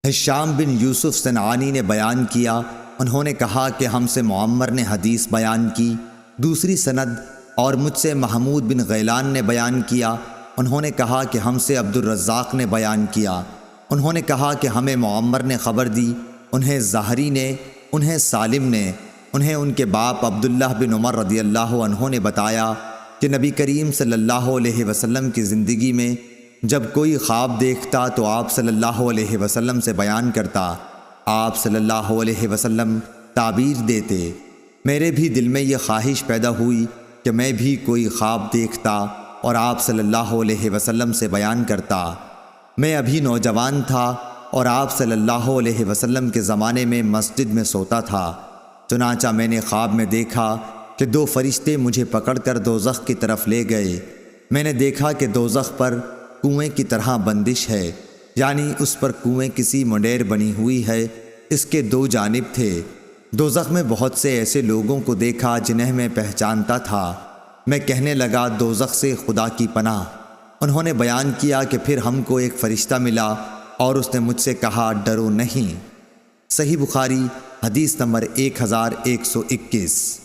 ہشام بن یوسف صنعانی نے بیان کیا، انہوں نے کہا کہ ہم سے معمر نے حدیث بیان کی۔ دوسری سند اور مجھ سے محمود بن غیلان نے بیان کیا، انہوں نے کہا کہ ہم سے عبدالرزاق نے بیان کیا، انہوں نے کہا کہ ہمیں معمر نے خبر دی، انہیں زہری نے، انہیں سالم نے، انہیں ان کے باپ عبداللہ بن عمر رضی اللہ عنہ نے بتایا کہ نبی کریم صلی اللہ علیہ وسلم کی زندگی میں جب کوئی خواب دیکھتا تو آپ صلی اللہ علیہ وسلم سے بیان کرتا، آپ صلی اللہ علیہ وسلم تعبیر دیتے۔ میرے بھی دل میں یہ خواہش پیدا ہوئی کہ میں بھی کوئی خواب دیکھتا اور آپ صلی اللہ علیہ وسلم سے بیان کرتا۔ میں ابھی نوجوان تھا اور آپ صلی اللہ علیہ وسلم کے زمانے میں مسجد میں سوتا تھا، چنانچہ میں نے خواب میں دیکھا کہ دو فرشتے مجھے پکڑ کر دوزخ کی طرف لے گئے۔ میں نے دیکھا کہ دوزخ پر کنویں کی طرح بندش ہے، یعنی اس پر کنویں کسی منڈیر بنی ہوئی ہے، اس کے دو جانب تھے۔ دوزخ میں بہت سے ایسے لوگوں کو دیکھا جنہیں میں پہچانتا تھا۔ میں کہنے لگا دوزخ سے خدا کی پناہ۔ انہوں نے بیان کیا کہ پھر ہم کو ایک فرشتہ ملا اور اس نے مجھ سے کہا ڈرو نہیں۔ صحیح بخاری حدیث نمبر 1121۔